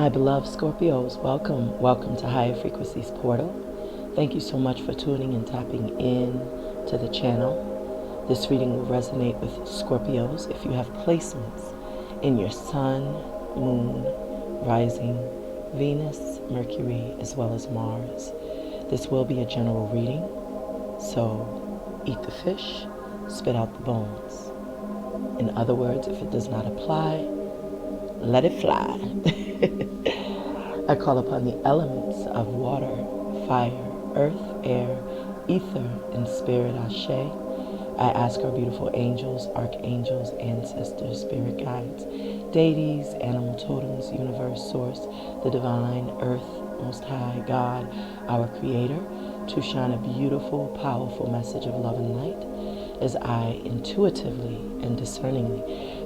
My beloved Scorpios, welcome to Higher Frequencies Portal. Thank you so much for tuning and tapping in to the channel. This reading will resonate with Scorpios if you have placements in your Sun, Moon, Rising, Venus, Mercury, as well as Mars. This will be a general reading, so eat the fish, spit out the bones. In other words, if it does not apply, let it fly. I call upon the elements of water, fire, earth, air, ether, and spirit, Ashe. I ask our beautiful angels, archangels, ancestors, spirit guides, deities, animal totems, universe, source, the divine, earth, most high, God, our creator, to shine a beautiful, powerful message of love and light as I intuitively and discerningly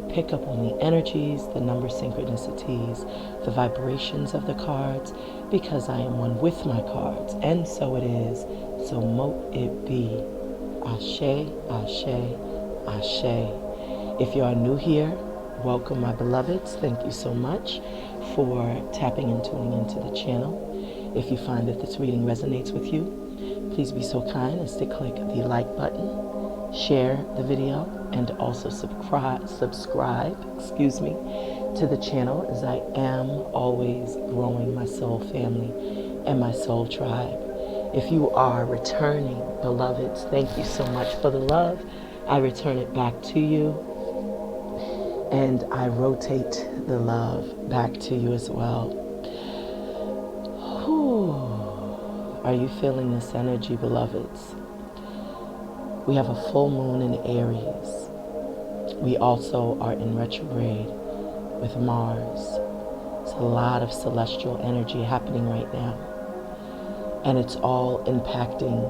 pick up on the energies, the number synchronicities, the vibrations of the cards, because I am one with my cards, and so it is, so mote it be. Ashe, Ashe, Ashe. If you are new here, welcome my beloveds. Thank you so much for tapping and tuning into the channel. If you find that this reading resonates with you, please be so kind as to click the like button, share the video, and also subscribe, to the channel, as I am always growing my soul family and my soul tribe. If you are returning, beloveds, thank you so much for the love. I return it back to you, and I rotate the love back to you as well. Whew. Are you feeling this energy, beloveds? We have a full moon in Aries. We also are in retrograde with Mars. There's a lot of celestial energy happening right now. And it's all impacting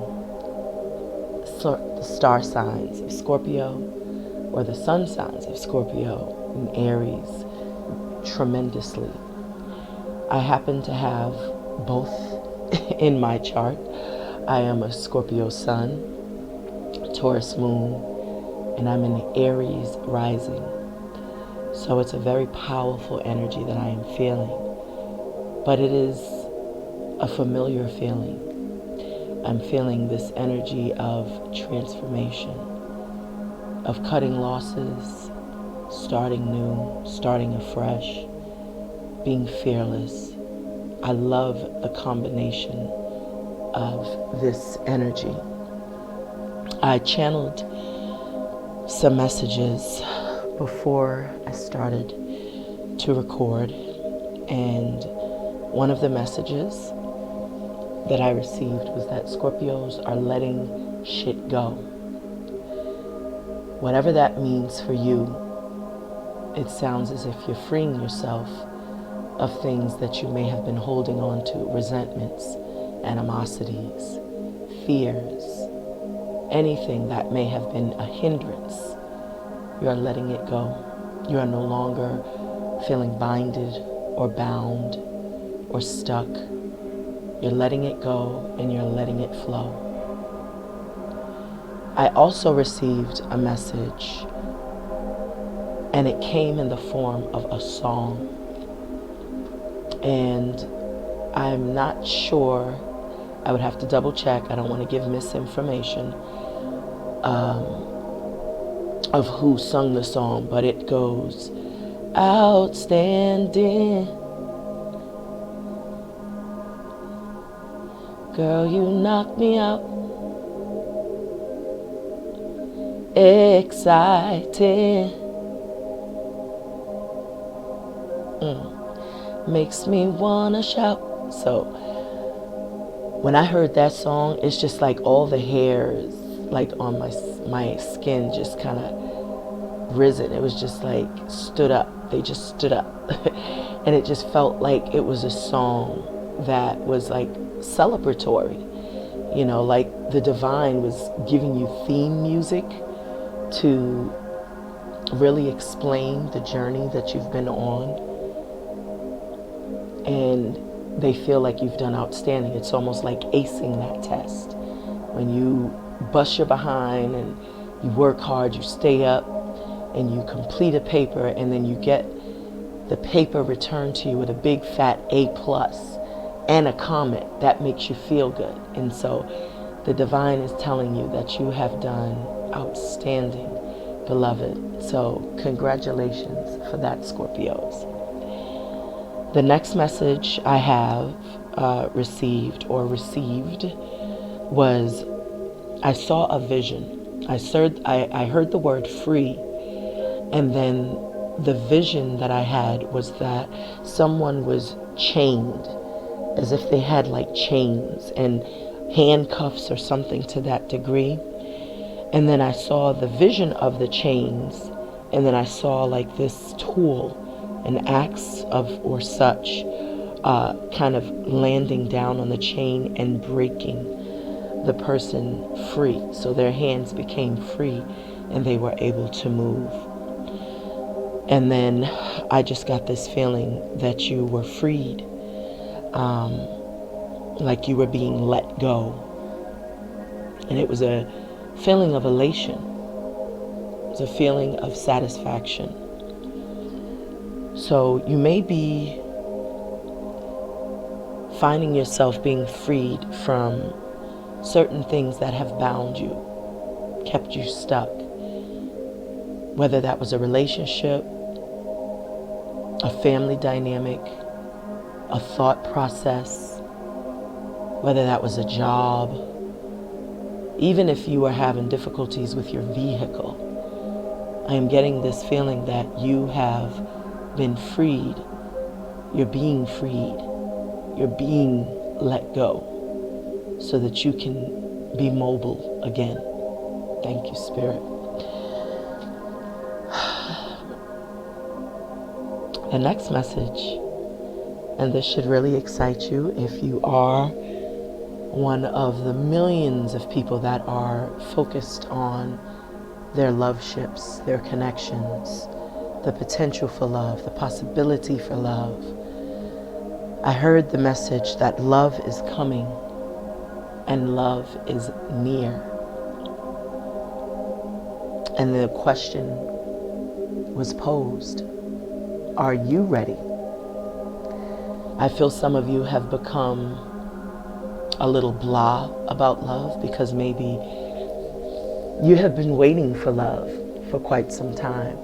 the star signs of Scorpio, or the sun signs of Scorpio and Aries tremendously. I happen to have both in my chart. I am a Scorpio sun, Taurus moon, and I'm in Aries rising. So it's a very powerful energy that I am feeling, but it is a familiar feeling. I'm feeling this energy of transformation, of cutting losses, starting new, starting afresh, being fearless. I love the combination of this energy. I channeled some messages before I started to record, and one of the messages that I received was that Scorpios are letting shit go. Whatever that means for you, it sounds as if you're freeing yourself of things that you may have been holding on to, resentments, animosities, fears, anything that may have been a hindrance. You are letting it go. You are no longer feeling binded or bound or stuck. You're letting it go and you're letting it flow. I also received a message, and it came in the form of a song. And I'm not sure, I would have to double check, I don't want to give misinformation of who sung the song, but it goes, outstanding, girl, you knocked me out, exciting, makes me wanna shout. So when I heard that song, it's just like all the hairs like on my skin just kind of risen. It was just like stood up. They just stood up. And it just felt like it was a song that was like celebratory. You know, like the divine was giving you theme music to really explain the journey that you've been on. And they feel like you've done outstanding. It's almost like acing that test. When you bust your behind and you work hard, you stay up and you complete a paper, and then you get the paper returned to you with a big fat A+ and a comment that makes you feel good. And so the divine is telling you that you have done outstanding, beloved. So congratulations for that, Scorpios. The next message I have received was, I saw a vision. I heard the word free, and then the vision that I had was that someone was chained, as if they had like chains and handcuffs or something to that degree. And then I saw the vision of the chains, and then I saw like this tool, an axe or such, kind of landing down on the chain and breaking the person free. So their hands became free and they were able to move. And then I just got this feeling that you were freed, like you were being let go. And it was a feeling of elation. It was a feeling of satisfaction. So you may be finding yourself being freed from certain things that have bound you, kept you stuck. Whether that was a relationship, a family dynamic, a thought process, whether that was a job, even if you were having difficulties with your vehicle. I am getting this feeling that you have been freed. You're being freed. You're being let go so that you can be mobile again. Thank you, Spirit. The next message, and this should really excite you if you are one of the millions of people that are focused on their love ships, their connections, the potential for love, the possibility for love. I heard the message that love is coming and love is near. And the question was posed, are you ready? I feel some of you have become a little blah about love because maybe you have been waiting for love for quite some time.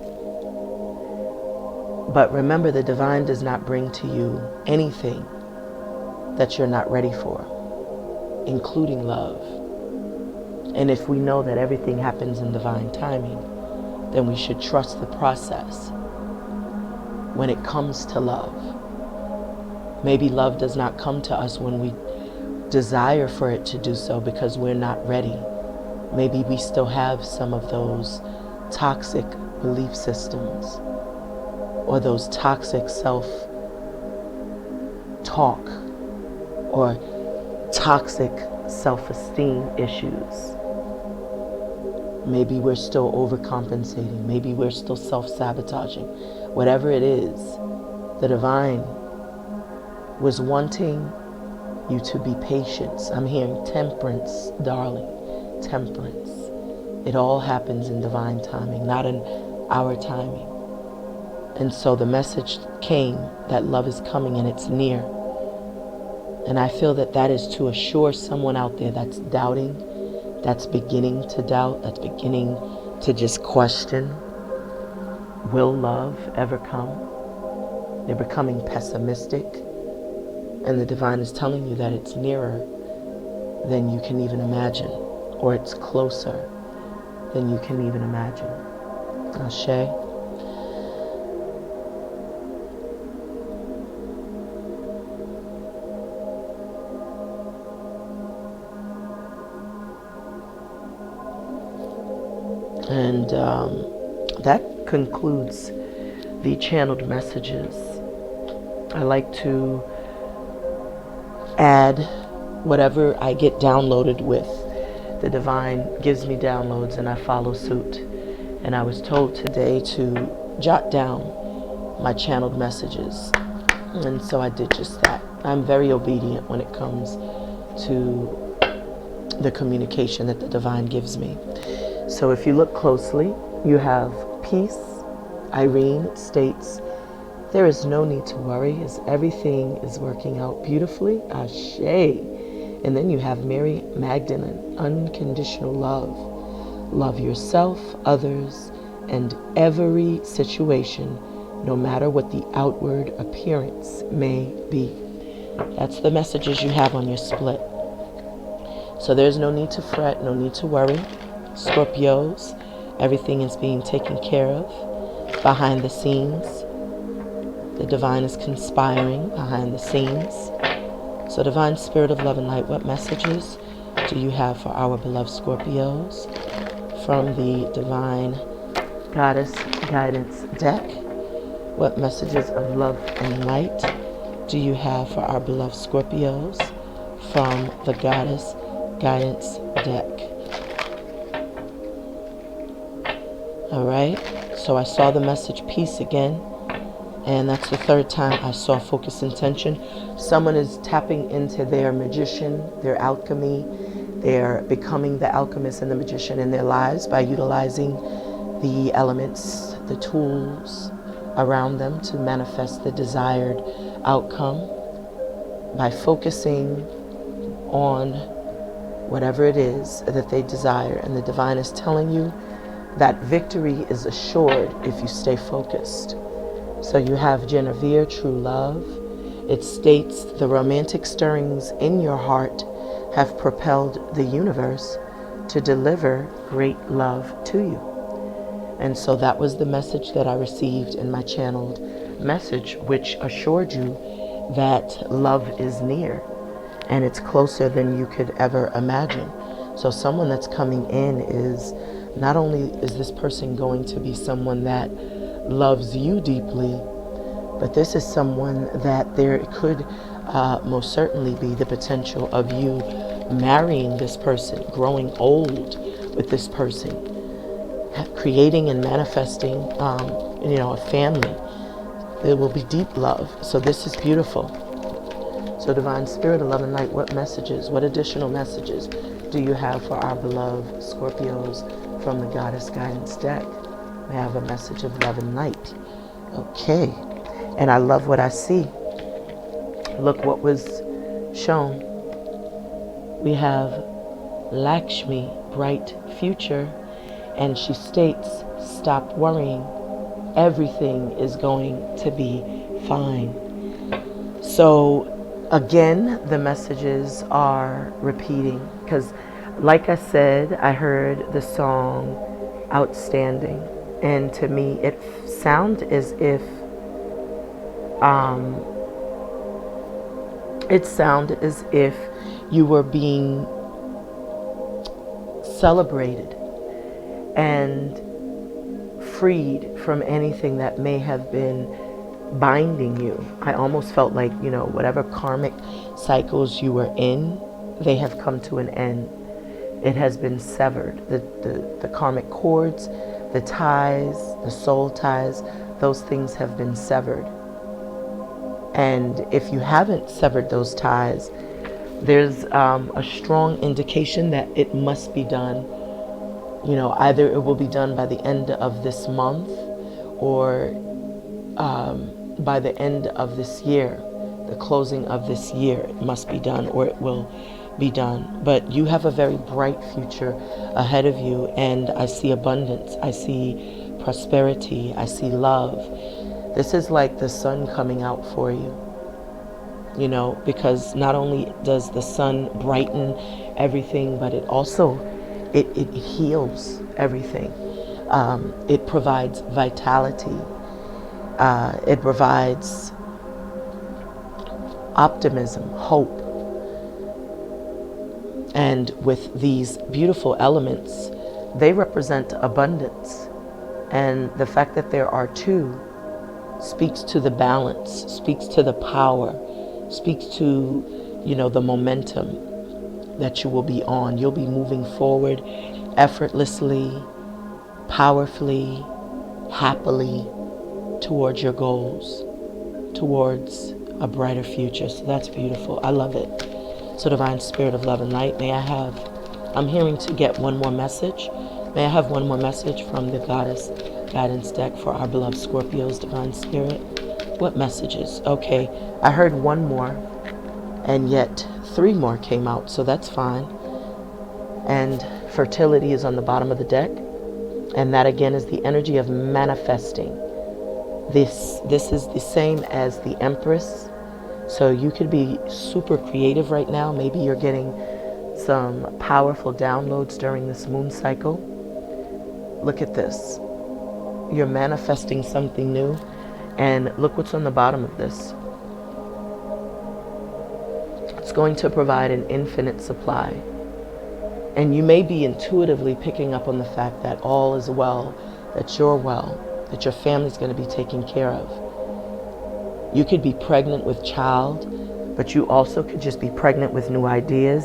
But remember, the divine does not bring to you anything that you're not ready for, including love. And if we know that everything happens in divine timing, then we should trust the process when it comes to love. Maybe love does not come to us when we desire for it to do so because we're not ready. Maybe we still have some of those toxic belief systems or those toxic self-talk or toxic self-esteem issues. Maybe we're still overcompensating. Maybe we're still self-sabotaging. Whatever it is, the divine was wanting you to be patient. I'm hearing temperance, darling. Temperance. It all happens in divine timing, not in our timing. And so the message came that love is coming and it's near. And I feel that that is to assure someone out there that's doubting, that's beginning to doubt, that's beginning to just question, will love ever come? They're becoming pessimistic. And the divine is telling you that it's nearer than you can even imagine, or it's closer than you can even imagine. Ashe. And that concludes the channeled messages. I like to add whatever I get downloaded with. The divine gives me downloads and I follow suit. And I was told today to jot down my channeled messages. And so I did just that. I'm very obedient when it comes to the communication that the divine gives me. So if you look closely, you have Peace. Irene states, There is no need to worry, as everything is working out beautifully. Ashe. And then you have Mary Magdalene, unconditional love. Love yourself, others, and every situation, no matter what the outward appearance may be. That's the messages you have on your split. So there's no need to fret, no need to worry. Scorpios, everything is being taken care of behind the scenes. The divine is conspiring behind the scenes. So divine spirit of love and light, what messages do you have for our beloved Scorpios from the divine goddess guidance deck? What messages of love and light do you have for our beloved Scorpios from the goddess guidance deck? All right, so I saw the message peace again, and that's the third time I saw focus intention. Someone is tapping into their magician, their alchemy. They're becoming the alchemist and the magician in their lives by utilizing the elements, the tools around them to manifest the desired outcome by focusing on whatever it is that they desire. And the divine is telling you that victory is assured if you stay focused. So you have Genevieve, true love. It states the romantic stirrings in your heart have propelled the universe to deliver great love to you. And so that was the message that I received in my channeled message, which assured you that love is near and it's closer than you could ever imagine. So someone that's coming in is, not only is this person going to be someone that loves you deeply, but this is someone that there could most certainly be the potential of you marrying this person, growing old with this person, creating and manifesting, a family. There will be deep love. So this is beautiful. So divine spirit of love and light, what messages, what additional messages do you have for our beloved Scorpios from the goddess guidance deck? I have a message of love and light. Okay. And I love what I see. Look what was shown. We have Lakshmi, bright future, and she states, stop worrying. Everything is going to be fine. So again, the messages are repeating because, like I said, I heard the song Outstanding, and to me it sounded as if you were being celebrated and freed from anything that may have been binding you. I almost felt like, whatever karmic cycles you were in, they have come to an end. It has been severed. The karmic cords, the ties, the soul ties, those things have been severed. And if you haven't severed those ties, there's a strong indication that it must be done. Either it will be done by the end of this month or by the end of this year, the closing of this year. It must be done, or it will be done. But you have a very bright future ahead of you, and I see abundance, I see prosperity, I see love. This is like the sun coming out for you, because not only does the sun brighten everything, but it also, it heals everything. It provides vitality. It provides optimism, hope. And with these beautiful elements, they represent abundance. And the fact that there are two speaks to the balance, speaks to the power, speaks to, the momentum that you will be on. You'll be moving forward effortlessly, powerfully, happily towards your goals, towards a brighter future. So that's beautiful. I love it. So divine spirit of love and light, I'm hearing to get one more message. May I have one more message from the goddess guidance deck for our beloved Scorpios, divine spirit? What messages? Okay, I heard one more, and yet 3 more came out, so that's fine. And fertility is on the bottom of the deck, and that again is the energy of manifesting. This is the same as the Empress, so you could be super creative right now. Maybe you're getting some powerful downloads during this moon cycle. Look at this. You're manifesting something new, and look what's on the bottom of this. It's going to provide an infinite supply. And you may be intuitively picking up on the fact that all is well, that you're well, that your family's going to be taken care of. You could be pregnant with child, but you also could just be pregnant with new ideas.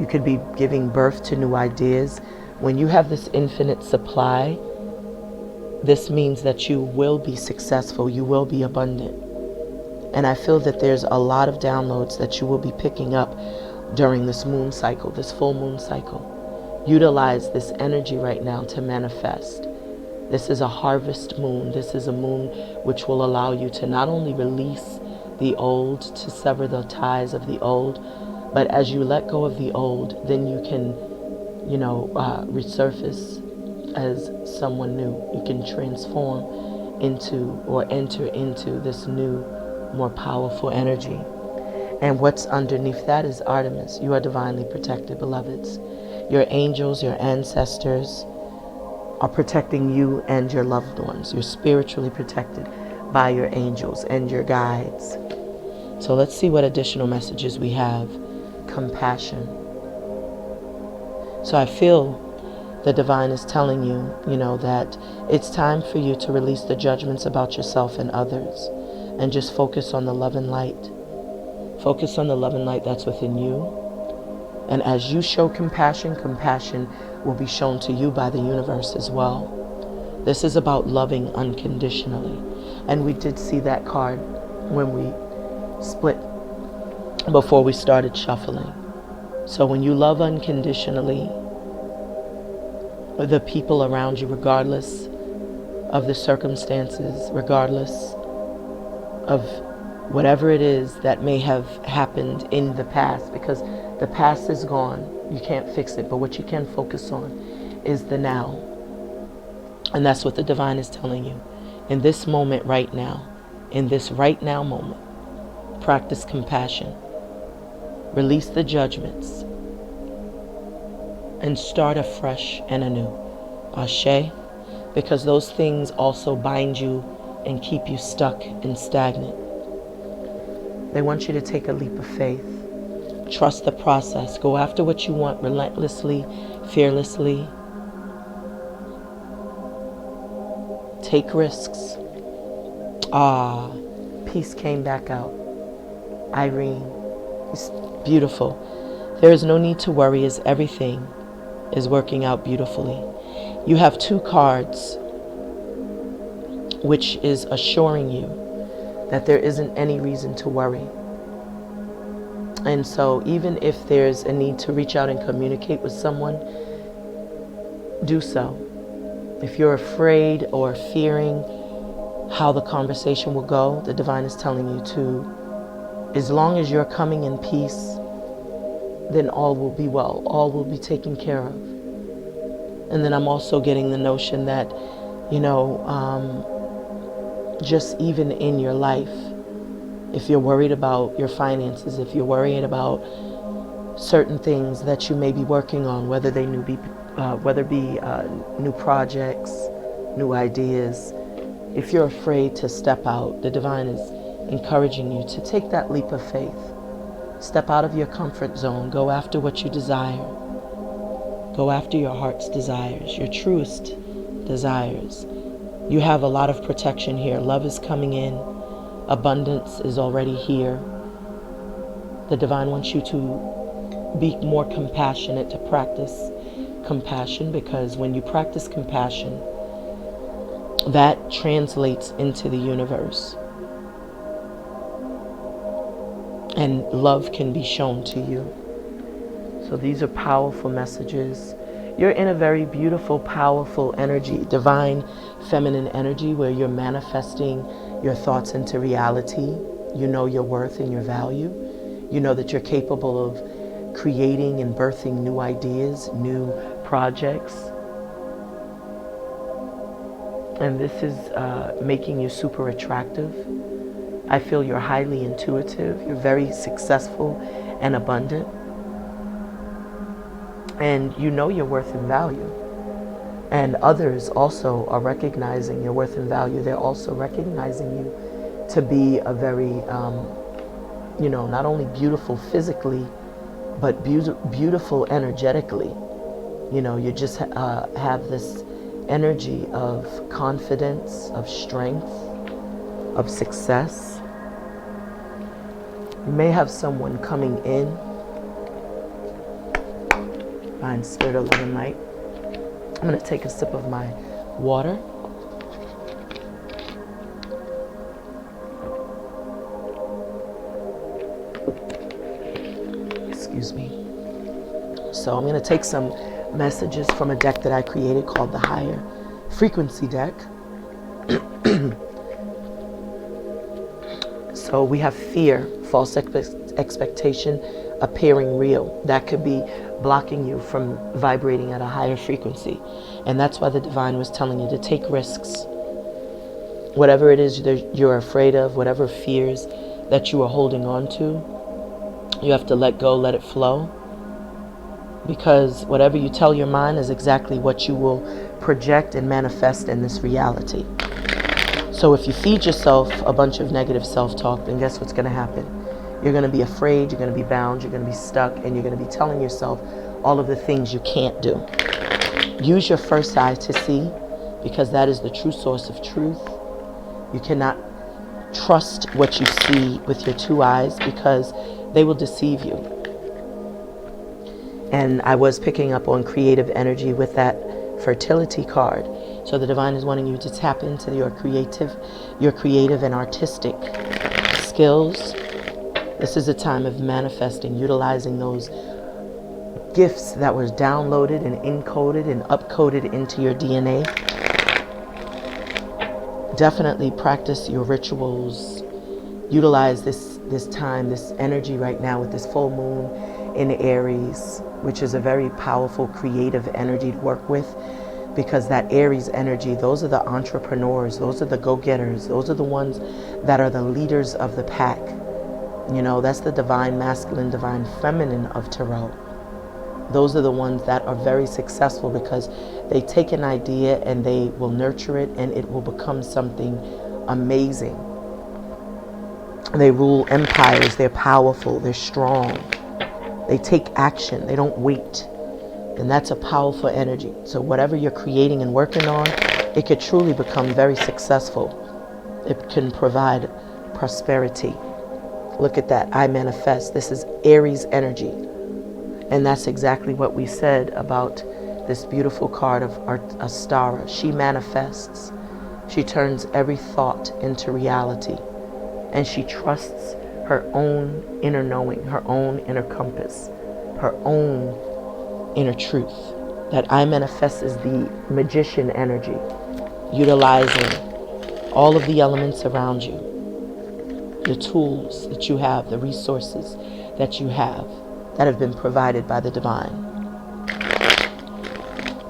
You could be giving birth to new ideas. When you have this infinite supply, this means that you will be successful, you will be abundant. And I feel that there's a lot of downloads that you will be picking up during this moon cycle, this full moon cycle. Utilize this energy right now to manifest. This is a harvest moon. This is a moon which will allow you to not only release the old, to sever the ties of the old, but as you let go of the old, then you can, resurface as someone new. You can transform into or enter into this new, more powerful energy. And what's underneath that is Artemis. You are divinely protected, beloveds. Your angels, your ancestors are protecting you and your loved ones. You're spiritually protected by your angels and your guides. So let's see what additional messages we have. Compassion. So I feel the divine is telling you, that it's time for you to release the judgments about yourself and others and just focus on the love and light. Focus on the love and light that's within you. And as you show compassion, compassion will be shown to you by the universe as well. This is about loving unconditionally. And we did see that card when we split before we started shuffling. So when you love unconditionally, the people around you, regardless of the circumstances, regardless of whatever it is that may have happened in the past, because the past is gone. You can't fix it, but what you can focus on is the now. And that's what the divine is telling you. In this moment right now, in this right now moment, practice compassion. Release the judgments and start afresh and anew. Ashe, because those things also bind you and keep you stuck and stagnant. They want you to take a leap of faith. Trust the process. Go after what you want relentlessly, fearlessly. Take risks. Peace came back out. Irene. It's beautiful. There is no need to worry as everything is working out beautifully. You have 2 cards, which is assuring you that there isn't any reason to worry. And so even if there's a need to reach out and communicate with someone, do so. If you're afraid or fearing how the conversation will go, the divine is telling you to, as long as you're coming in peace, then all will be well. All will be taken care of. And then I'm also getting the notion that, just even in your life, if you're worried about your finances, if you're worried about certain things that you may be working on, whether it be new projects, new ideas, if you're afraid to step out, the divine is encouraging you to take that leap of faith. Step out of your comfort zone. Go after what you desire. Go after your heart's desires, your truest desires. You have a lot of protection here. Love is coming in. Abundance is already here. The divine wants you to be more compassionate, to practice compassion, because when you practice compassion, that translates into the universe. And love can be shown to you. So these are powerful messages. You're in a very beautiful, powerful energy, divine feminine energy, where you're manifesting your thoughts into reality. You know your worth and your value. You know that you're capable of creating and birthing new ideas, new projects. And this is making you super attractive. I feel you're highly intuitive. You're very successful and abundant. And you know your worth and value. And others also are recognizing your worth and value. They're also recognizing you to be a very, not only beautiful physically, but beautiful energetically. You just have this energy of confidence, of strength, of success. You may have someone coming in. Divine Spirit of Love and Light. I'm going to take a sip of my water. Excuse me. So I'm going to take some messages from a deck that I created called the Higher Frequency deck. So we have fear, false expectation appearing real. That could be blocking you from vibrating at a higher frequency. And that's why the divine was telling you to take risks. Whatever it is you're afraid of, whatever fears that you are holding on to, you have to let go, let it flow. Because whatever you tell your mind is exactly what you will project and manifest in this reality. So if you feed yourself a bunch of negative self-talk, then guess what's going to happen? You're going to be afraid, you're going to be bound, you're going to be stuck, and you're going to be telling yourself all of the things you can't do. Use your first eye to see, because that is the true source of truth. You cannot trust what you see with your two eyes, because they will deceive you. And I was picking up on creative energy with that fertility card. So the divine is wanting you to tap into your creative and artistic skills. This is a time of manifesting, utilizing those gifts that was downloaded and encoded and upcoded into your DNA. Definitely practice your rituals. Utilize this time, this energy right now with this full moon in Aries, which is a very powerful creative energy to work with, because that Aries energy, those are the entrepreneurs, those are the go-getters, those are the ones that are the leaders of the pack. That's the divine masculine, divine feminine of tarot. Those are the ones that are very successful, because they take an idea and they will nurture it, and it will become something amazing. They rule empires, they're powerful, they're strong. They take action, they don't wait. And that's a powerful energy. So whatever you're creating and working on, it could truly become very successful. It can provide prosperity. Look at that, I manifest. This is Aries energy. And that's exactly what we said about this beautiful card of Astara. She manifests. She turns every thought into reality. And she trusts her own inner knowing, her own inner compass, her own inner truth. That I manifest is the magician energy, utilizing all of the elements around you, the tools that you have, the resources that you have that have been provided by the divine.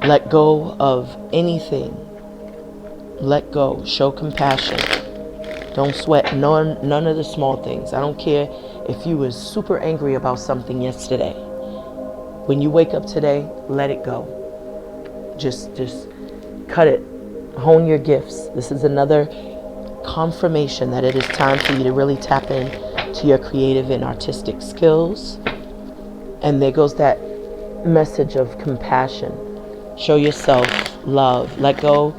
Let go of anything. Let go. Show compassion. Don't sweat none of the small things. I don't care if you was super angry about something yesterday. When you wake up today, let it go. Just cut it. Hone your gifts. This is another confirmation that it is time for you to really tap in to your creative and artistic skills. And there goes that message of compassion. Show yourself love. Let go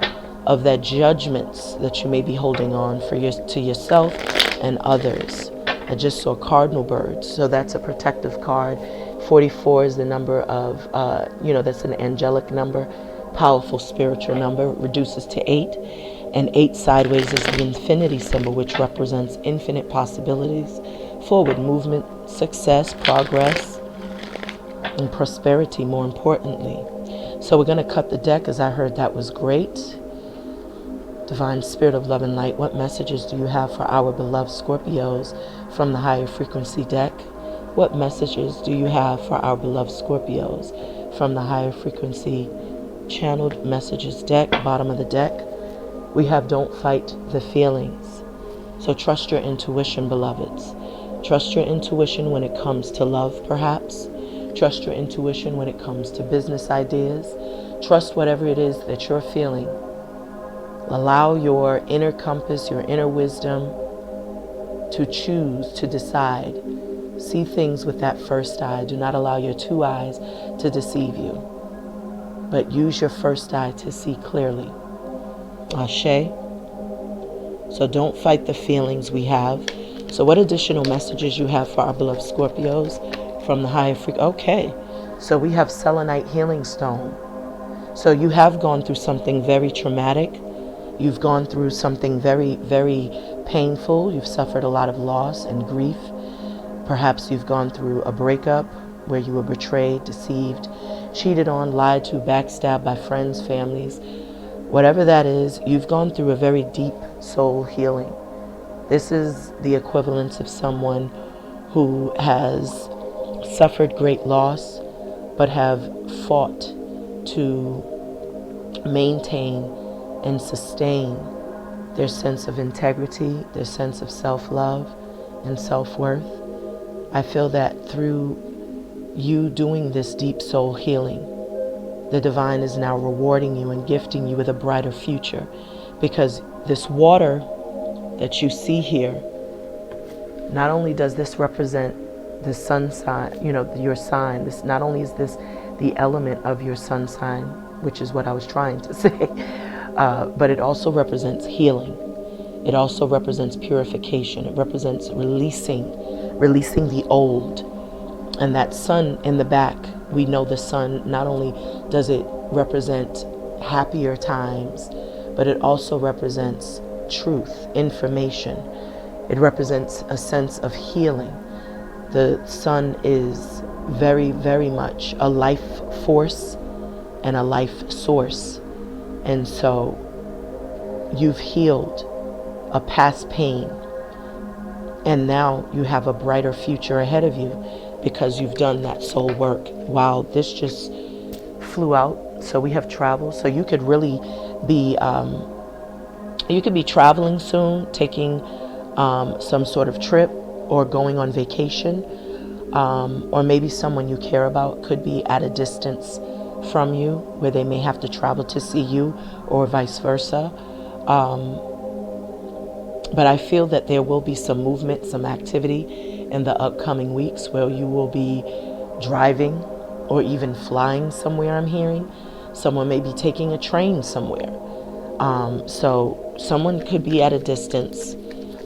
of that judgments that you may be holding on to yourself and others. I just saw cardinal birds, so that's a protective card. 44 is the number of, that's an angelic number, powerful spiritual number, reduces to 8. And 8 sideways is the infinity symbol, which represents infinite possibilities, forward movement, success, progress, and prosperity, more importantly. So we're going to cut the deck, as I heard that was great. Divine Spirit of Love and Light, what messages do you have for our beloved Scorpios from the higher frequency deck? What messages do you have for our beloved Scorpios from the higher frequency channeled messages deck, bottom of the deck? We have don't fight the feelings. So trust your intuition, beloveds. Trust your intuition when it comes to love, perhaps. Trust your intuition when it comes to business ideas. Trust whatever it is that you're feeling. Allow your inner compass, your inner wisdom to choose, to decide. See things with that first eye. Do not allow your two eyes to deceive you, but use your first eye to see clearly. Ashe. So don't fight the feelings we have. So what additional messages you have for our beloved Scorpios from the higher frequency? Okay. So we have selenite healing stone. So you have gone through something very traumatic. You've gone through something very, very painful. You've suffered a lot of loss and grief. Perhaps you've gone through a breakup where you were betrayed, deceived, cheated on, lied to, backstabbed by friends, families. Whatever that is, you've gone through a very deep soul healing. This is the equivalence of someone who has suffered great loss, but have fought to maintain and sustain their sense of integrity, their sense of self-love and self-worth. I feel that through you doing this deep soul healing, the divine is now rewarding you and gifting you with a brighter future, because this water that you see here, not only does this represent the sun sign, your sign, this not only is this the element of your sun sign, which is what I was trying to say, but it also represents healing. It also represents purification. It represents releasing the old. And that sun in the back, we know the sun, not only does it represent happier times, but it also represents truth, information. It represents a sense of healing. The sun is very, very much a life force and a life source. And so you've healed a past pain, and now you have a brighter future ahead of you because you've done that soul work. Wow, this just flew out. So we have travel. So you could really be traveling soon, taking some sort of trip or going on vacation, or maybe someone you care about could be at a distance from you where they may have to travel to see you, or vice versa. But I feel that there will be some movement, some activity in the upcoming weeks where you will be driving or even flying somewhere, I'm hearing. Someone may be taking a train somewhere. So someone could be at a distance.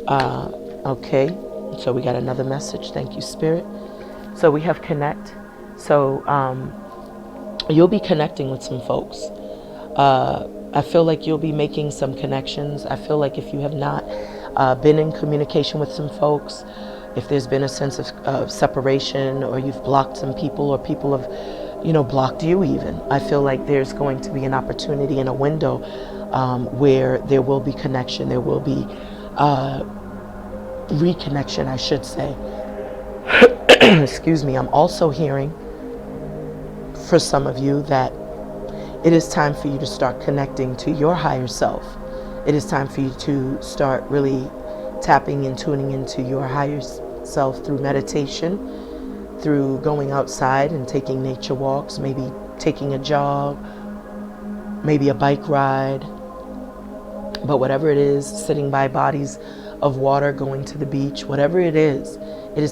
Okay, so we got another message. Thank you, Spirit. So we have connect. So you'll be connecting with some folks. I feel like you'll be making some connections. I feel like if you have not been in communication with some folks, if there's been a sense of separation, or you've blocked some people, or people have, blocked you even, I feel like there's going to be an opportunity and a window where there will be connection. There will be reconnection, I should say. Excuse me. I'm also hearing for some of you that it is time for you to start connecting to your higher self. It is time for you to start really tapping and tuning into your higher self through meditation, through going outside and taking nature walks, maybe taking a jog, maybe a bike ride. But whatever it is, sitting by bodies of water, going to the beach, whatever it is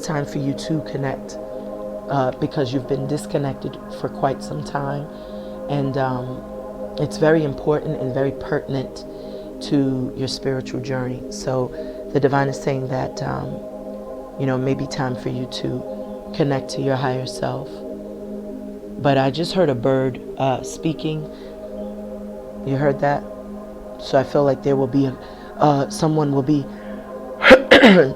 time for you to connect, because you've been disconnected for quite some time. And it's very important and very pertinent to your spiritual journey. So the divine is saying that, maybe time for you to connect to your higher self. But I just heard a bird speaking. You heard that? So I feel like there will be someone will be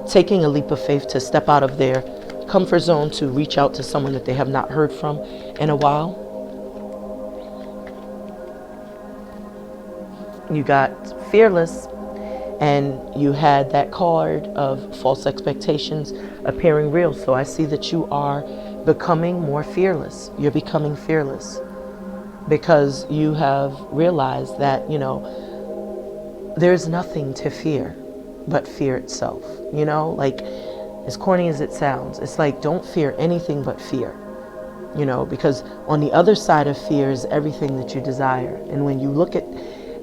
taking a leap of faith to step out of their comfort zone to reach out to someone that they have not heard from in a while. You got fearless, and you had that card of false expectations appearing real. So I see that you are becoming more fearless. You're becoming fearless because you have realized that, you know, there's nothing to fear but fear itself. You know, like, as corny as it sounds, it's like, don't fear anything but fear. You know, because on the other side of fear is everything that you desire. And when you look at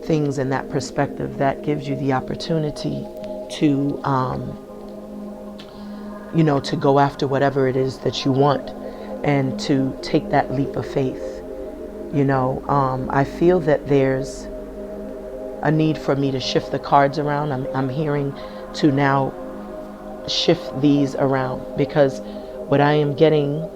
things in that perspective, that gives you the opportunity to, you know, to go after whatever it is that you want and to take that leap of faith. You know, I feel that there's a need for me to shift the cards around. I'm hearing to now shift these around, because what I am getting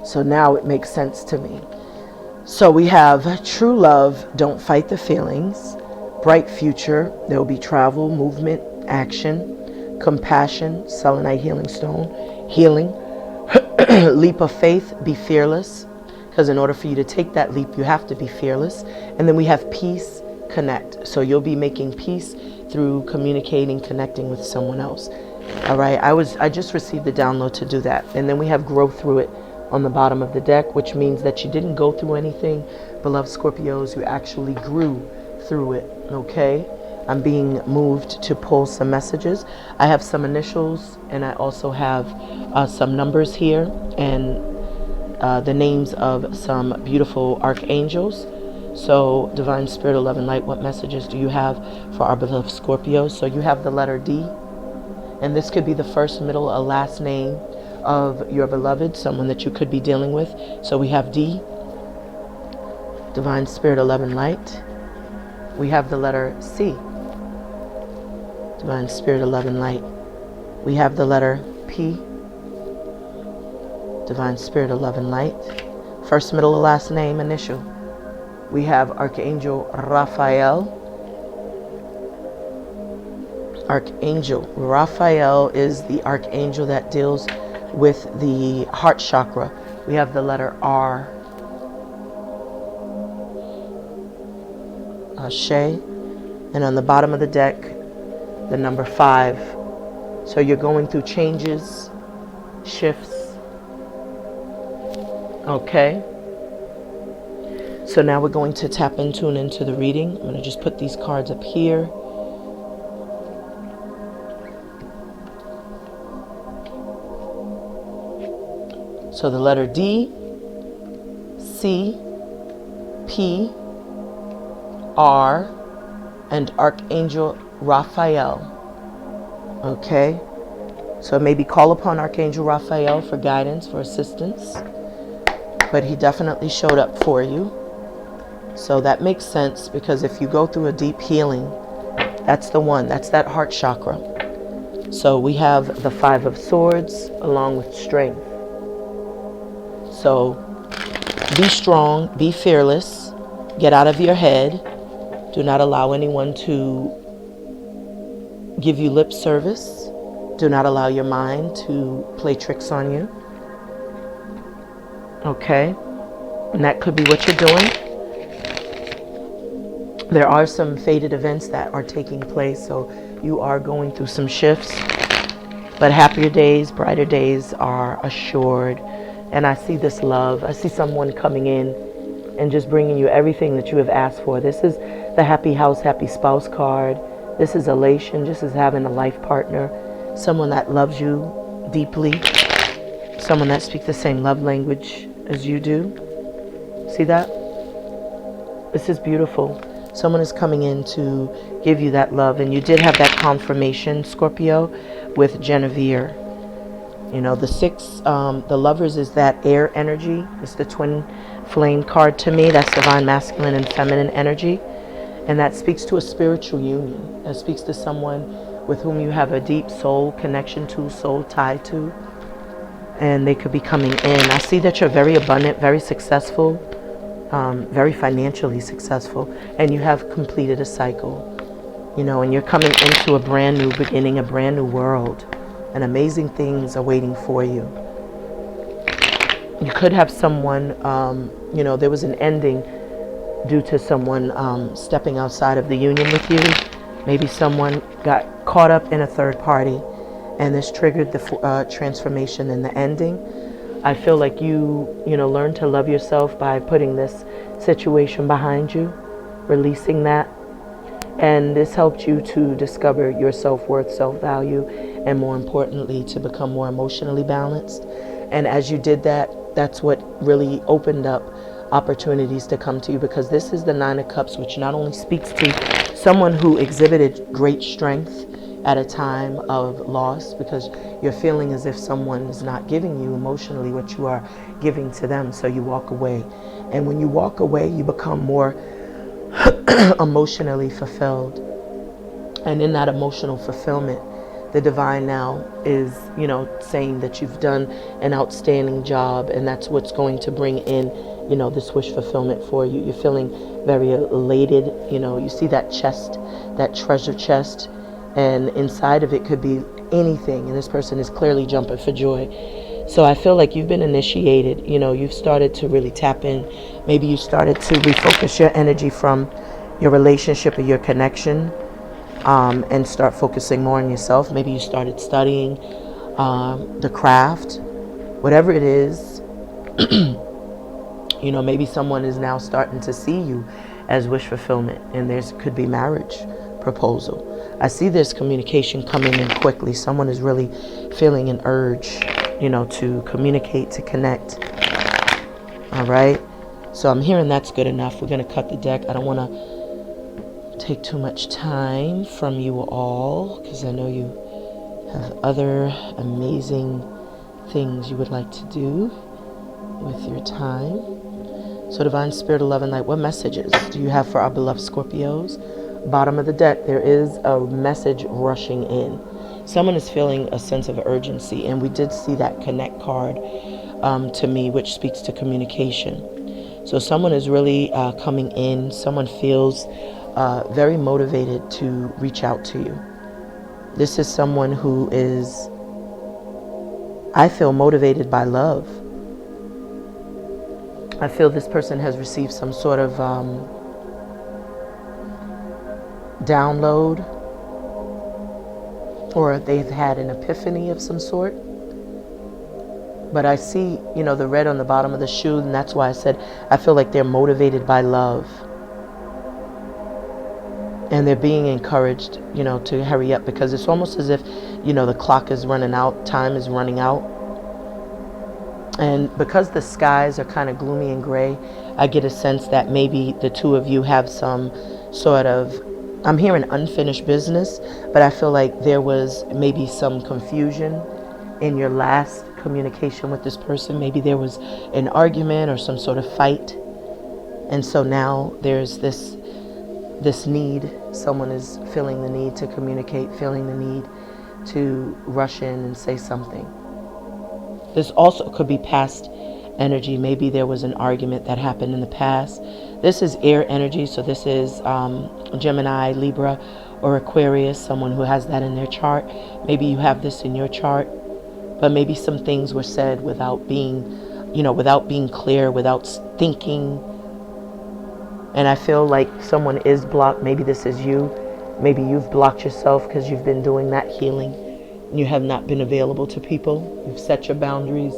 so now it makes sense to me. So we have true love, don't fight the feelings, bright future, there will be travel, movement, action, compassion, selenite healing stone, healing, leap of faith, be fearless, because in order for you to take that leap, you have to be fearless. And then we have peace, connect. So you'll be making peace through communicating, connecting with someone else. All right, I just received the download to do that. And then we have grow through it on the bottom of the deck, which means that you didn't go through anything, beloved Scorpios, you actually grew through it. Okay, I'm being moved to pull some messages. I have some initials, and I also have some numbers here, and the names of some beautiful archangels. So Divine Spirit of Love and Light, what messages do you have for our beloved Scorpios? So you have the letter D, and this could be the first, middle, or last name of your beloved, someone that you could be dealing with. So we have D, Divine Spirit of Love and Light. We have the letter C, Divine Spirit of Love and Light. We have the letter P, Divine Spirit of Love and Light. First, middle, or last name, initial. We have Archangel Raphael. Archangel Raphael is the archangel that deals with the heart chakra. We have the letter R, Ashe, and on the bottom of the deck, the number 5. So you're going through changes, shifts. Okay. So now we're going to tap and tune into the reading. I'm going to just put these cards up here. So the letter D, C, P, R, and Archangel Raphael. Okay, so maybe call upon Archangel Raphael for guidance, for assistance, but he definitely showed up for you. So that makes sense, because if you go through a deep healing, that's the one, that's that heart chakra. So we have the 5 of Swords along with strength. So be strong, be fearless, get out of your head. Do not allow anyone to give you lip service. Do not allow your mind to play tricks on you. Okay, and that could be what you're doing. There are some fated events that are taking place, so you are going through some shifts, but happier days, brighter days are assured. And I see this love. I see someone coming in and just bringing you everything that you have asked for. This is the happy house, happy spouse card. This is elation, just as having a life partner, someone that loves you deeply, someone that speaks the same love language as you do. See that? This is beautiful. Someone is coming in to give you that love, and you did have that confirmation, Scorpio, with Genevieve. You know, the 6, the Lovers is that air energy. It's the twin flame card to me. That's divine masculine and feminine energy. And that speaks to a spiritual union. That speaks to someone with whom you have a deep soul connection to, soul tie to. And they could be coming in. I see that you're very abundant, very successful, very financially successful. And you have completed a cycle. You know, and you're coming into a brand new beginning, a brand new world. And amazing things are waiting for you. You could have someone, you know, there was an ending due to someone stepping outside of the union with you. Maybe someone got caught up in a third party, and this triggered the transformation and the ending. I feel like you know, learn to love yourself by putting this situation behind you, releasing that. And this helped you to discover your self-worth, self-value, and more importantly, to become more emotionally balanced. And as you did that, that's what really opened up opportunities to come to you, because this is the 9 of Cups, which not only speaks to someone who exhibited great strength at a time of loss, because you're feeling as if someone is not giving you emotionally what you are giving to them, so you walk away. And when you walk away, you become more emotionally fulfilled. And in that emotional fulfillment, the divine now is, you know, saying that you've done an outstanding job, and that's what's going to bring in, you know, this wish fulfillment for you. You're feeling very elated. You know, you see that chest, that treasure chest, and inside of it could be anything, and this person is clearly jumping for joy. So I feel like you've been initiated. You know, you've started to really tap in. Maybe you started to refocus your energy from your relationship or your connection, and start focusing more on yourself. Maybe you started studying the craft, whatever it is. You know, maybe someone is now starting to see you as wish fulfillment, and there could be marriage proposal. I see this communication coming in quickly. Someone is really feeling an urge, you know, to communicate, to connect. All right. So I'm hearing that's good enough. We're going to cut the deck. I don't want to take too much time from you all, because I know you have other amazing things you would like to do with your time. So divine spirit of love and light, what messages do you have for our beloved Scorpios? Bottom of the deck, there is a message rushing in. Someone is feeling a sense of urgency, and we did see that connect card to me, which speaks to communication. So someone is really coming in. Someone feels very motivated to reach out to you. This is someone who is, I feel, motivated by love. I feel this person has received some sort of download, or they've had an epiphany of some sort. But I see, you know, the red on the bottom of the shoe, and that's why I said I feel like they're motivated by love. And they're being encouraged, you know, to hurry up, because it's almost as if, you know, the clock is running out, time is running out. And because the skies are kind of gloomy and gray, I get a sense that maybe the two of you have some sort of, I'm hearing unfinished business, but I feel like there was maybe some confusion in your last communication with this person. Maybe there was an argument or some sort of fight. And so now there's this need. Someone is feeling the need to communicate, feeling the need to rush in and say something. This also could be past energy. Maybe there was an argument that happened in the past. This is air energy, so this is Gemini, Libra, or Aquarius, someone who has that in their chart. Maybe you have this in your chart, but maybe some things were said without being, you know, without being clear, without thinking. And I feel like someone is blocked. Maybe this is you. Maybe you've blocked yourself because you've been doing that healing. You have not been available to people. You've set your boundaries.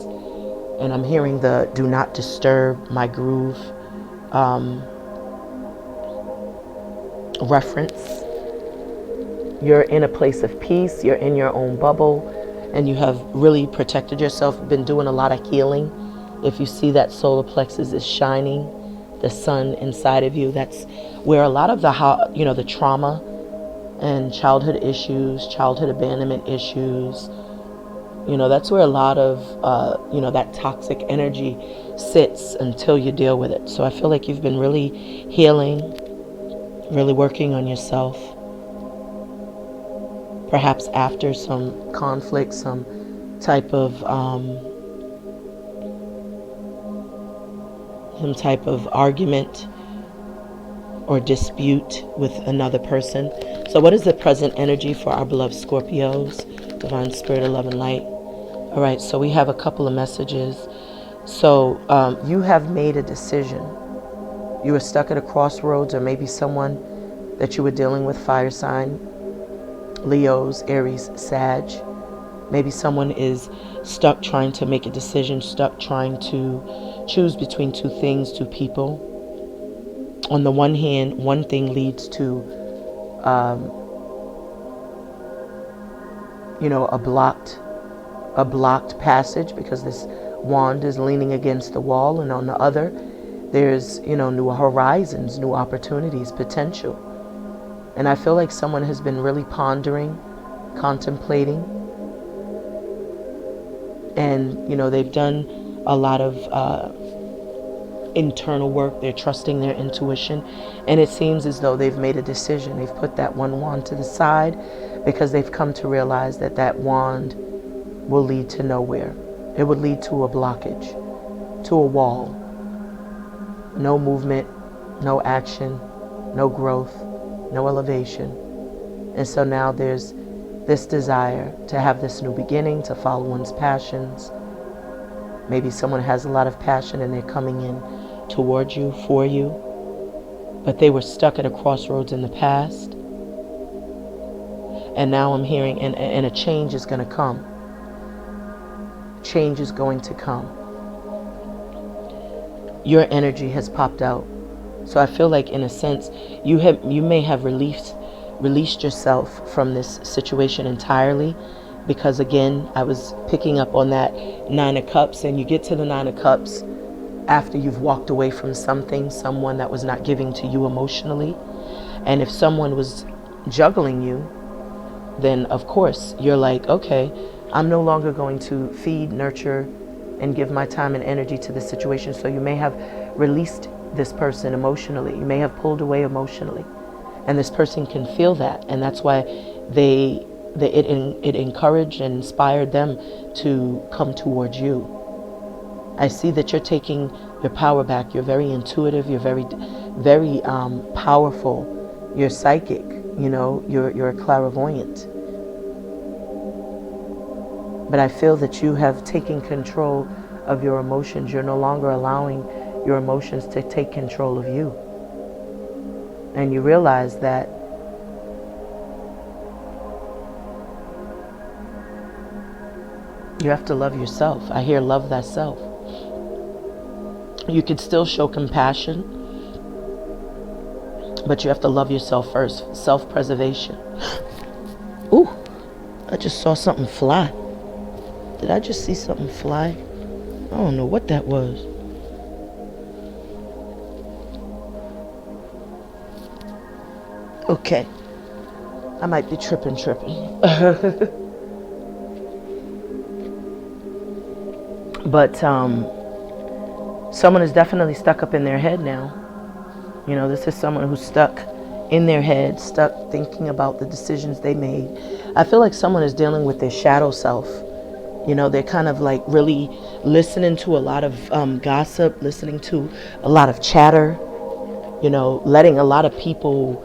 And I'm hearing the do not disturb my groove reference. You're in a place of peace. You're in your own bubble. And you have really protected yourself. Been doing a lot of healing. If you see that solar plexus is shining, the sun inside of you, that's where a lot of the, you know, the trauma and childhood issues, childhood abandonment issues. That's where a lot of, that toxic energy sits until you deal with it. So I feel like you've been really healing, really working on yourself. Perhaps after some conflict, some type of argument or dispute with another person. So what is the present energy for our beloved Scorpios? Divine Spirit of Love and Light. All right, so we have a couple of messages. So you have made a decision. You were stuck at a crossroads, or maybe someone that you were dealing with, fire sign, Leos, Aries, Sag. Maybe someone is stuck trying to make a decision, stuck trying to choose between two things, two people. On the one hand, one thing leads to a blocked passage because this wand is leaning against the wall, and on the other there's new horizons, new opportunities, potential. And I feel like someone has been really pondering, contemplating, and they've done a lot of internal work. They're trusting their intuition, and it seems as though they've made a decision. They've put that one wand to the side because they've come to realize that that wand will lead to nowhere. It would lead to a blockage, to a wall. No movement, no action, no growth, no elevation. And so now there's this desire to have this new beginning, to follow one's passions. Maybe someone has a lot of passion and they're coming in towards you, for you, but they were stuck at a crossroads in the past. And now I'm hearing, and a change is going to come. Change is going to come. Your energy has popped out. So I feel like, in a sense, you may have released yourself from this situation entirely, because again, I was picking up on that Nine of Cups, and you get to the Nine of Cups after you've walked away from something, someone that was not giving to you emotionally. And if someone was juggling you, then of course you're like, okay, I'm no longer going to feed, nurture, and give my time and energy to this situation. So you may have released this person emotionally. You may have pulled away emotionally, and this person can feel that, and that's why it encouraged and inspired them to come towards you. I see that you're taking your power back. You're very intuitive. You're very, very powerful. You're psychic. You're a clairvoyant. But I feel that you have taken control of your emotions. You're no longer allowing your emotions to take control of you. And you realize that you have to love yourself. I hear love thyself. You could still show compassion, but you have to love yourself first. Self-preservation. Ooh, I just saw something fly. Did I just see something fly? I don't know what that was. Okay. I might be tripping. But someone is definitely stuck up in their head now. This is someone who's stuck in their head, stuck thinking about the decisions they made. I feel like someone is dealing with their shadow self. They're kind of like really listening to a lot of gossip, listening to a lot of chatter, letting a lot of people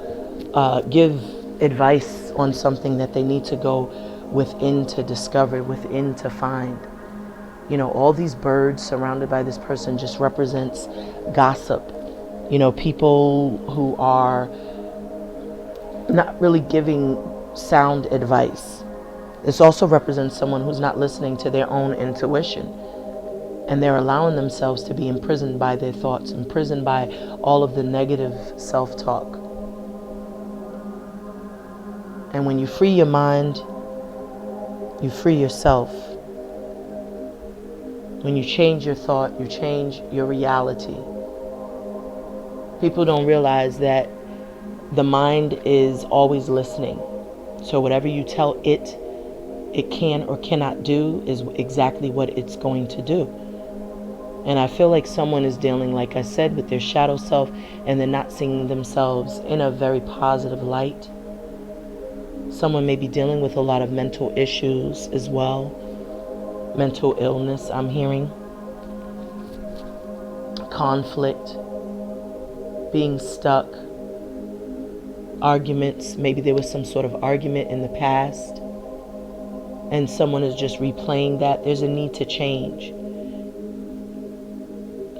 give advice on something that they need to go within to discover, within to find. All these birds surrounded by this person just represents gossip. People who are not really giving sound advice. This also represents someone who's not listening to their own intuition, and they're allowing themselves to be imprisoned by their thoughts, imprisoned by all of the negative self-talk. And when you free your mind, you free yourself. When you change your thought, you change your reality. People don't realize that the mind is always listening. So whatever you tell it can or cannot do is exactly what it's going to do. And I feel like someone is dealing, like I said, with their shadow self, and they're not seeing themselves in a very positive light. Someone may be dealing with a lot of mental issues as well. Mental illness, I'm hearing. Conflict. Being stuck. Arguments. Maybe there was some sort of argument in the past, and someone is just replaying that. There's a need to change.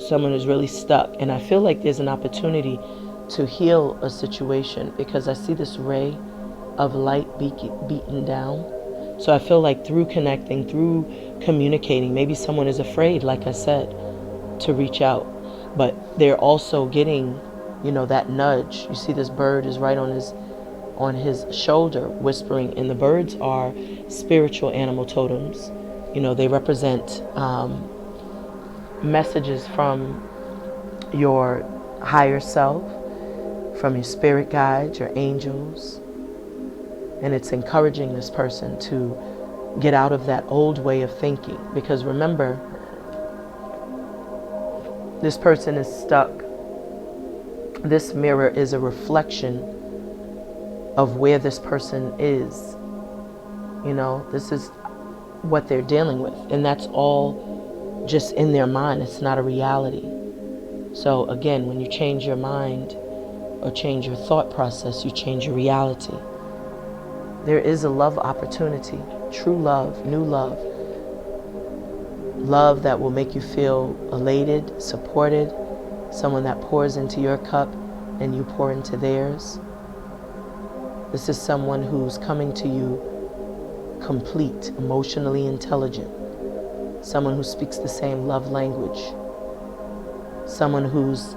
Someone is really stuck, and I feel like there's an opportunity to heal a situation, because I see this ray of light beaten down. So I feel like through connecting, through communicating, maybe someone is afraid, like I said, to reach out, but they're also getting, you know, that nudge. You see this bird is right on his shoulder whispering, and the birds are spiritual animal totems. You know, they represent messages from your higher self, from your spirit guides, your angels. And it's encouraging this person to get out of that old way of thinking. Because remember, this person is stuck. This mirror is a reflection of where this person is. You know, this is what they're dealing with. And that's all just in their mind. It's not a reality. So again, when you change your mind or change your thought process, you change your reality. There is a love opportunity, true love, new love. Love that will make you feel elated, supported. Someone that pours into your cup and you pour into theirs. This is someone who's coming to you complete, emotionally intelligent. Someone who speaks the same love language. Someone who's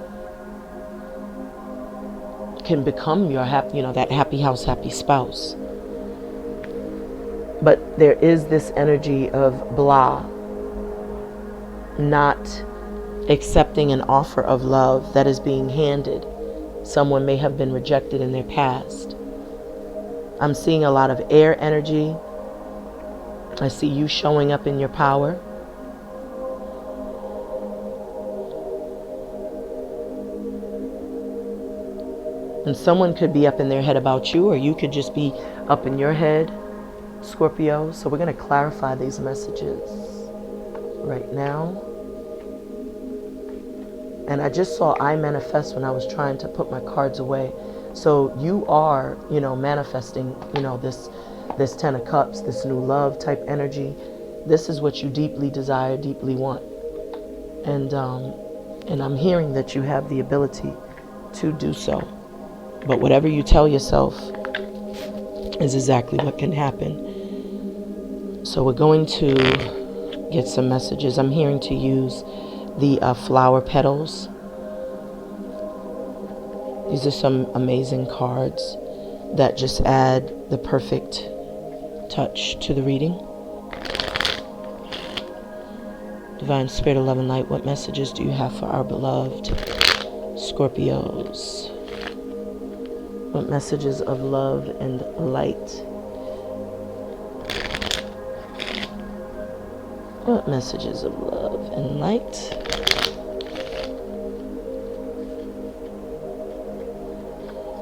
can become your happy, you know, that happy house, happy spouse. But there is this energy of blah, not accepting an offer of love that is being handed. Someone may have been rejected in their past. I'm seeing a lot of air energy. I see you showing up in your power. And someone could be up in their head about you, or you could just be up in your head, Scorpio. So we're going to clarify these messages right now. And I just saw I manifest when I was trying to put my cards away. So you are, you know, manifesting, you know, this 10 of Cups, this new love type energy. This is what you deeply desire, deeply want. And I'm hearing that you have the ability to do so. But whatever you tell yourself is exactly what can happen. So we're going to get some messages. I'm hearing to use the flower petals. These are some amazing cards that just add the perfect touch to the reading. Divine Spirit of Love and Light, what messages do you have for our beloved Scorpios? What messages of love and light? What messages of love and light?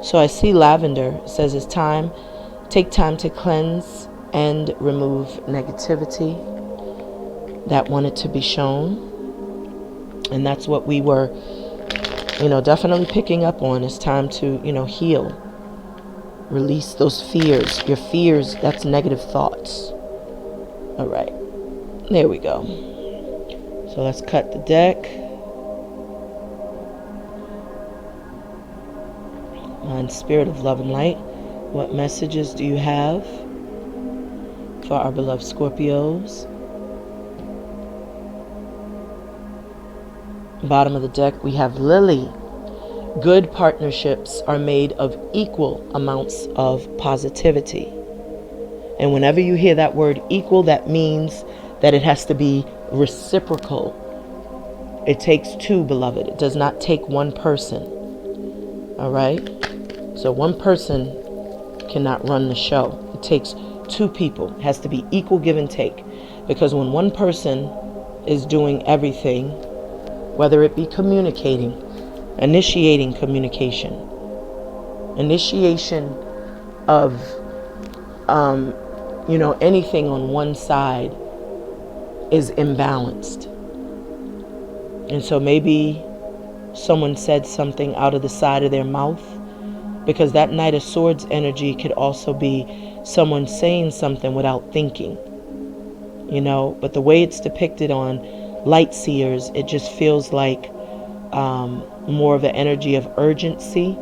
So I see lavender. It says it's time. Take time to cleanse and remove negativity that wanted to be shown. And that's what we were, you know, definitely picking up on. It's time to, you know, heal. Release those fears. Your fears, that's negative thoughts. All right. There we go. So let's cut the deck. Divine Spirit of Love and Light, what messages do you have for our beloved Scorpios? Bottom of the deck, we have Lily. Good partnerships are made of equal amounts of positivity. And whenever you hear that word equal, that means that it has to be reciprocal. It takes two, beloved. It does not take one person. All right? So one person cannot run the show. It takes two people. It has to be equal give and take. Because when one person is doing everything, whether it be communicating, initiating communication, initiation of, anything on one side is imbalanced. And so maybe someone said something out of the side of their mouth, because that Knight of Swords energy could also be someone saying something without thinking, but the way it's depicted on light seers, it just feels like more of an energy of urgency.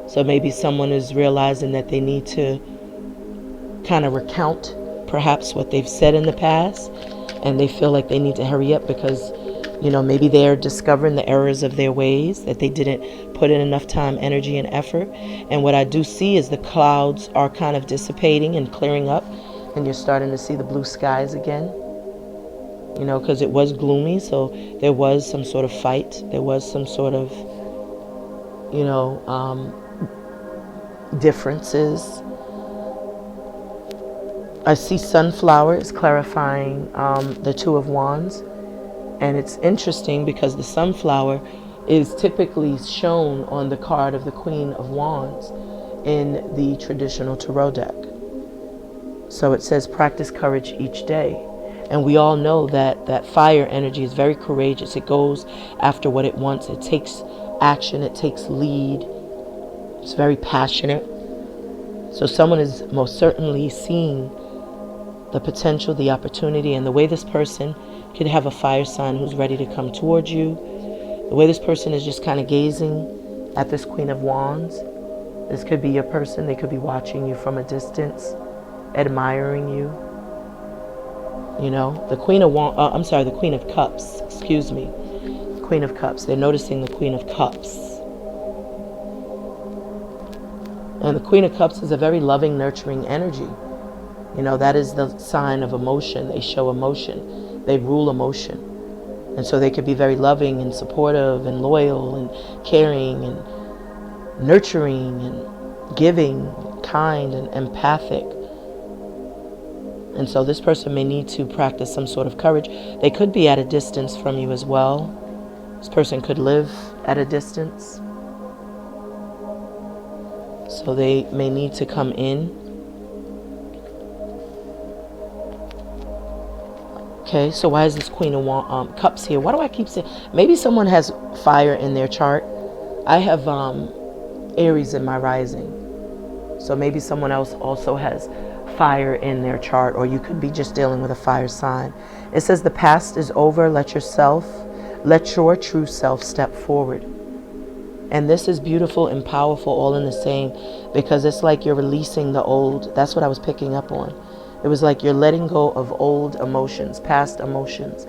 So maybe someone is realizing that they need to kind of recount perhaps what they've said in the past, and they feel like they need to hurry up because maybe they're discovering the errors of their ways, that they didn't put in enough time, energy, and effort. And what I do see is the clouds are kind of dissipating and clearing up, and you're starting to see the blue skies again. Because it was gloomy, so there was some sort of fight. There was some sort of, differences. I see sunflowers clarifying the Two of Wands. And it's interesting because the sunflower is typically shown on the card of the Queen of Wands in the traditional tarot deck. So it says practice courage each day. And we all know that fire energy is very courageous. It goes after what it wants. It takes action. It takes lead. It's very passionate. So someone is most certainly seeing the potential, the opportunity, and the way this person could have a fire sign who's ready to come towards you. The way this person is just kind of gazing at this Queen of Wands. This could be your person. They could be watching you from a distance, admiring you. The Queen of the Queen of Cups. Excuse me. Queen of Cups. They're noticing the Queen of Cups. And the Queen of Cups is a very loving, nurturing energy. That is the sign of emotion. They show emotion. They rule emotion. And so they could be very loving and supportive and loyal and caring and nurturing and giving, kind and empathic. And so this person may need to practice some sort of courage. They could be at a distance from you as well. This person could live at a distance. So they may need to come in. Okay, so why is this Queen of Cups here? Why do I keep saying? Maybe someone has fire in their chart. I have Aries in my rising. So maybe someone else also has fire in their chart, or you could be just dealing with a fire sign. It says the past is over. Let your true self step forward. And this is beautiful and powerful all in the same, because it's like you're releasing the old. That's what I was picking up on. It was like you're letting go of old emotions, past emotions.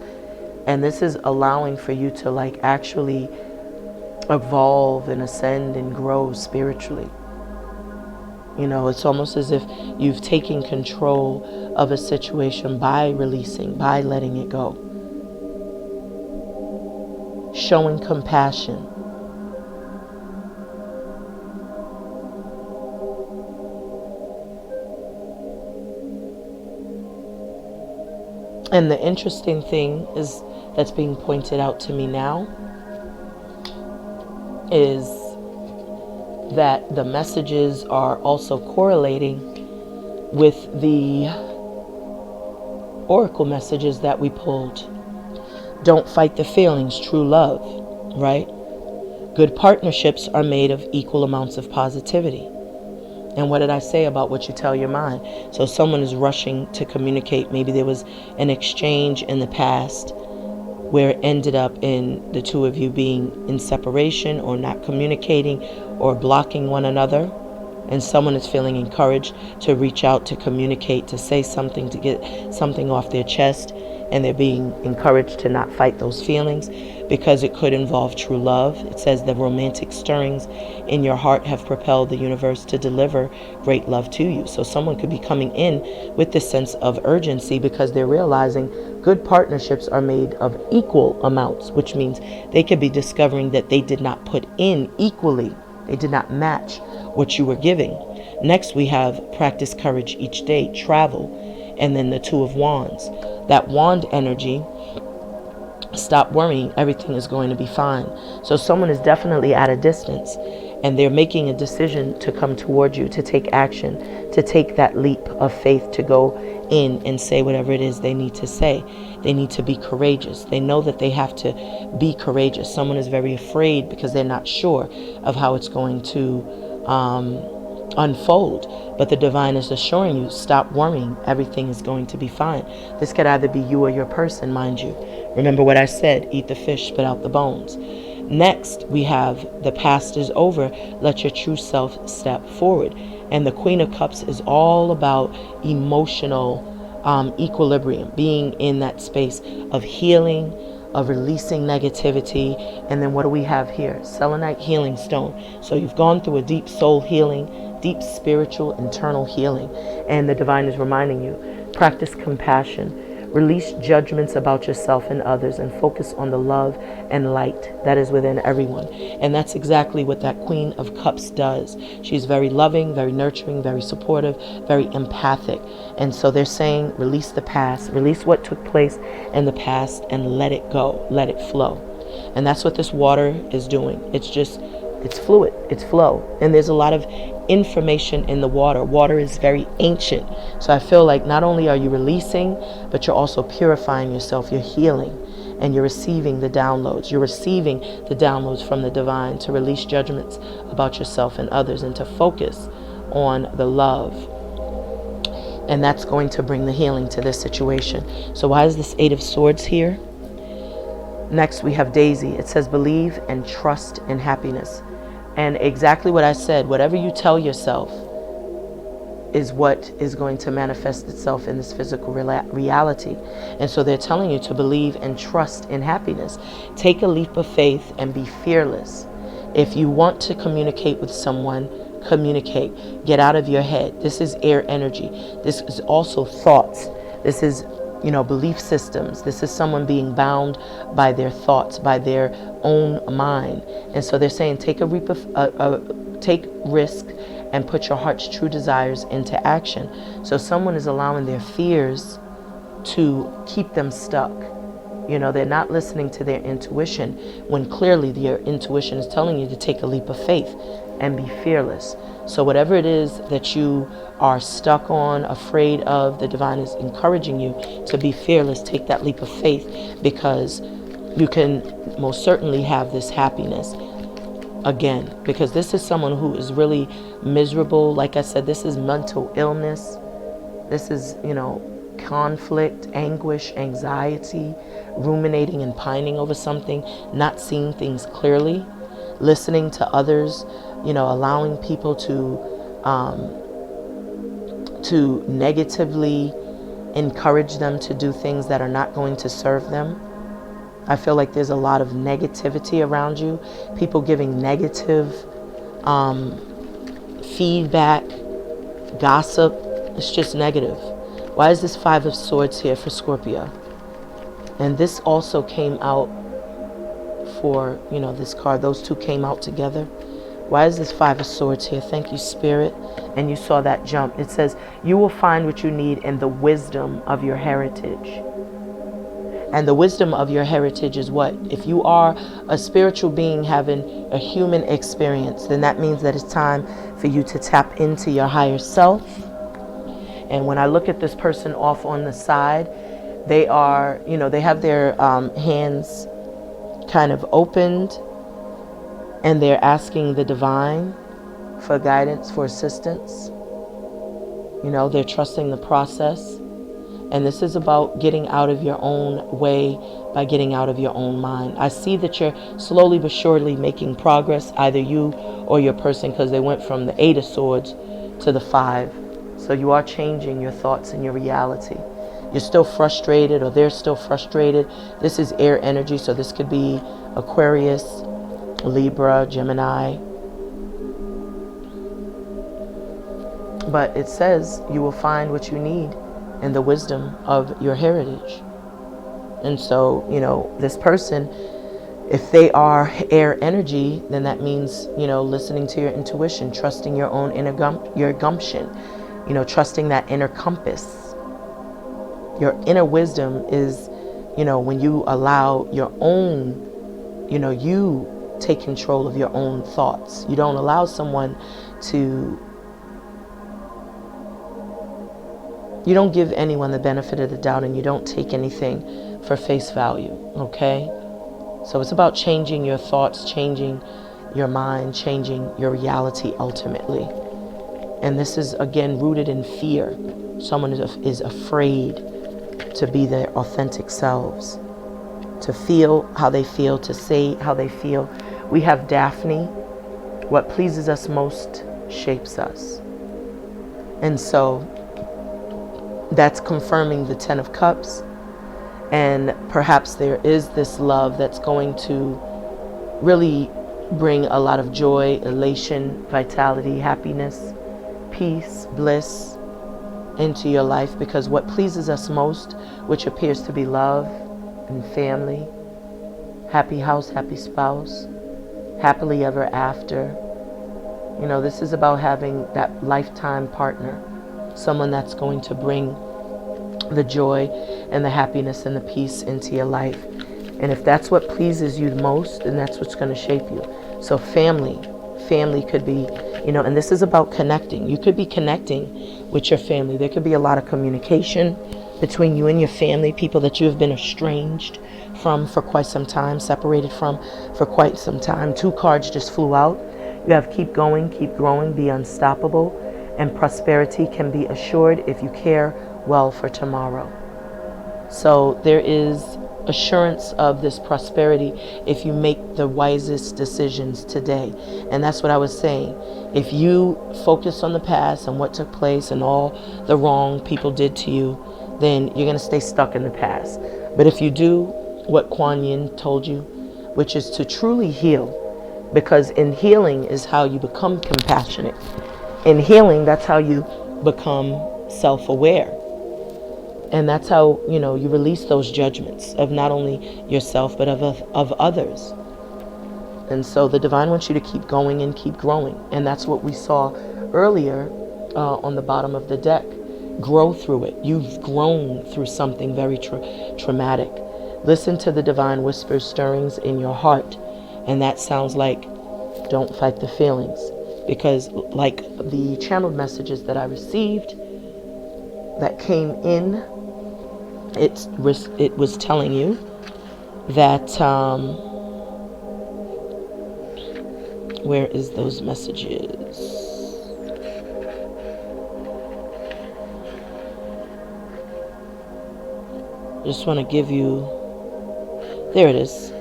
And this is allowing for you to actually evolve and ascend and grow spiritually. It's almost as if you've taken control of a situation by releasing, by letting it go. Showing compassion. And the interesting thing is that's being pointed out to me now is that the messages are also correlating with the oracle messages that we pulled. Don't fight the feelings, true love, right? Good partnerships are made of equal amounts of positivity. And what did I say about what you tell your mind? So someone is rushing to communicate. Maybe there was an exchange in the past where it ended up in the two of you being in separation or not communicating or blocking one another. And someone is feeling encouraged to reach out, to communicate, to say something, to get something off their chest. And they're being encouraged to not fight those feelings because it could involve true love. It says the romantic stirrings in your heart have propelled the universe to deliver great love to you. So someone could be coming in with this sense of urgency because they're realizing good partnerships are made of equal amounts, which means they could be discovering that they did not put in equally They did not match what you were giving. Next, we have practice courage each day, travel, and then the Two of Wands. That wand energy, stop worrying, everything is going to be fine. So someone is definitely at a distance, and they're making a decision to come toward you, to take action, to take that leap of faith, to go in and say whatever it is they need to say. They need to be courageous. They know that they have to be courageous. Someone is very afraid because they're not sure of how it's going to unfold. But the divine is assuring you, stop worrying, everything is going to be fine. This could either be you or your person, mind you. Remember what I said, eat the fish, spit out the bones. Next, we have the past is over, let your true self step forward. And the Queen of Cups is all about emotional equilibrium, being in that space of healing, of releasing negativity. And then what do we have here? Selenite healing stone. So you've gone through a deep soul healing, deep spiritual internal healing. And the divine is reminding you, practice compassion. Release judgments about yourself and others and focus on the love and light that is within everyone. And that's exactly what that Queen of Cups does. She's very loving, very nurturing, very supportive, very empathic. And so they're saying, release the past, release what took place in the past and let it go, let it flow. And that's what this water is doing. It's fluid, it's flow. And there's a lot of information in the water. Water is very ancient. So I feel like not only are you releasing, but you're also purifying yourself. You're healing and you're receiving the downloads. You're receiving the downloads from the divine to release judgments about yourself and others and to focus on the love. And that's going to bring the healing to this situation. So why is this Eight of Swords here? Next, we have Daisy. It says, believe and trust in happiness. And exactly what I said, whatever you tell yourself is what is going to manifest itself in this physical reality. And so they're telling you to believe and trust in happiness. Take a leap of faith and be fearless. If you want to communicate with someone, communicate. Get out of your head. This is air energy. This is also thoughts. This is belief systems. This is someone being bound by their thoughts, by their own mind. And so they're saying, take risk and put your heart's true desires into action. So someone is allowing their fears to keep them stuck. They're not listening to their intuition when clearly their intuition is telling you to take a leap of faith and be fearless. So whatever it is that you are stuck on, afraid of, the divine is encouraging you to be fearless. Take that leap of faith, because you can most certainly have this happiness again, because this is someone who is really miserable. Like I said, this is mental illness. This is, conflict, anguish, anxiety, ruminating and pining over something, not seeing things clearly, listening to others, allowing people to negatively encourage them to do things that are not going to serve them. I feel like there's a lot of negativity around you. People giving negative feedback, gossip. It's just negative. Why is this Five of Swords here for Scorpio? And this also came out for, this card. Those two came out together. Why is this Five of Swords here? Thank you, Spirit. And you saw that jump. It says, you will find what you need in the wisdom of your heritage. And the wisdom of your heritage is what? If you are a spiritual being having a human experience, then that means that it's time for you to tap into your higher self. And when I look at this person off on the side, they are, they have their hands kind of opened, and they're asking the divine for guidance, for assistance. They're trusting the process. And this is about getting out of your own way by getting out of your own mind. I see that you're slowly but surely making progress, either you or your person, because they went from the Eight of Swords to the Five. So you are changing your thoughts and your reality. You're still frustrated, or they're still frustrated. This is air energy, so this could be Aquarius, Libra, Gemini. But it says you will find what you need in the wisdom of your heritage. And so, this person If they are air energy, then that means, listening to your intuition, trusting your own your gumption, trusting that inner compass. Your inner wisdom is, when you allow your own, you take control of your own thoughts. You don't allow someone to, you don't give anyone the benefit of the doubt, and you don't take anything for face value, okay? So it's about changing your thoughts, changing your mind, changing your reality ultimately. And this is, again, rooted in fear. Someone is afraid to be their authentic selves, to feel how they feel, to say how they feel. We have Daphne. What pleases us most shapes us. And so that's confirming the 10 of Cups. And perhaps there is this love that's going to really bring a lot of joy, elation, vitality, happiness, peace, bliss into your life, because what pleases us most, which appears to be love and family, happy house, happy spouse, happily ever after. This is about having that lifetime partner, someone that's going to bring the joy and the happiness and the peace into your life. And if that's what pleases you the most, then that's what's going to shape you. So family could be, and this is about connecting. You could be connecting with your family. There could be a lot of communication between you and your family, people that you have been estranged from for quite some time, separated from for quite some time. 2 cards just flew out. You have keep going, keep growing, be unstoppable, and prosperity can be assured if you care well for tomorrow. So there is assurance of this prosperity if you make the wisest decisions today. And that's what I was saying. If you focus on the past and what took place and all the wrong people did to you, then you're going to stay stuck in the past. But if you do what Kuan Yin told you, which is to truly heal, because in healing is how you become compassionate. In healing, that's how you become self-aware. And that's how, you release those judgments of not only yourself, but of others. And so the divine wants you to keep going and keep growing. And that's what we saw earlier on the bottom of the deck. Grow through it. You've grown through something very traumatic. Listen to the divine whispers, stirrings in your heart. And that sounds like, don't fight the feelings. Because like the channeled messages that I received that came in, it was telling you that, where is those messages? Just want to give you, there it is.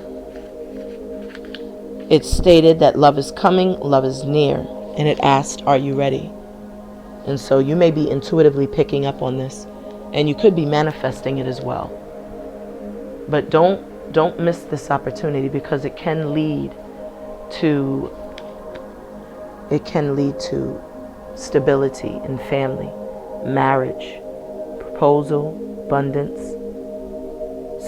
It stated that love is coming, love is near, and it asked, are you ready? And so you may be intuitively picking up on this, and you could be manifesting it as well. But don't miss this opportunity, because it can lead to stability in family, marriage, proposal, abundance.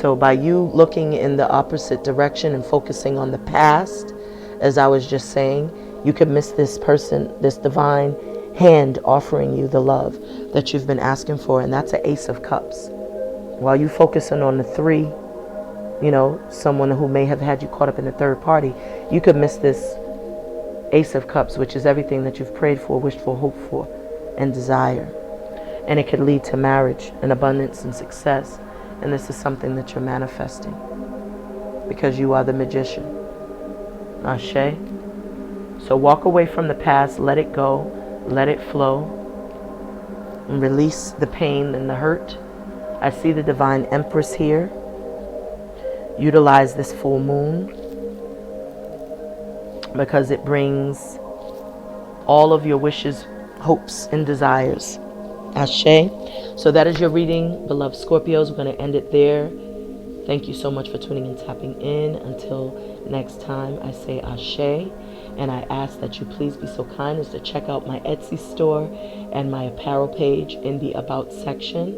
So by you looking in the opposite direction and focusing on the past, as I was just saying, you could miss this person, this divine hand offering you the love that you've been asking for. And that's an Ace of Cups. While you focusing on the 3, someone who may have had you caught up in the third party, you could miss this Ace of Cups, which is everything that you've prayed for, wished for, hoped for, and desire. And it could lead to marriage and abundance and success. And this is something that you're manifesting, because you are the magician. Ashe. So walk away from the past, let it go, let it flow, and release the pain and the hurt. I see the Divine Empress here. Utilize this full moon, because it brings all of your wishes, hopes, and desires. Ashe. So that is your reading, beloved Scorpios. We're going to end it there. Thank you so much for tuning and tapping in. Until next time, I say Ashe. And I ask that you please be so kind as to check out my Etsy store and my apparel page in the About section.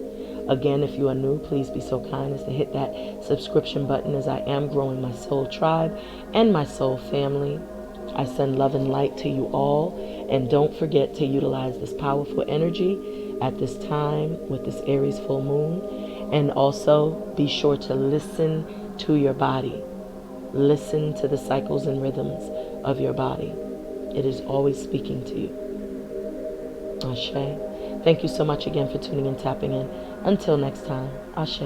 Again, if you are new, please be so kind as to hit that subscription button, as I am growing my soul tribe and my soul family. I send love and light to you all, and don't forget to utilize this powerful energy at this time with this Aries full moon. And also be sure to listen to your body. Listen to the cycles and rhythms of your body. It is always speaking to you. Ashe. Thank you so much again for tuning and tapping in. Until next time, Ashe.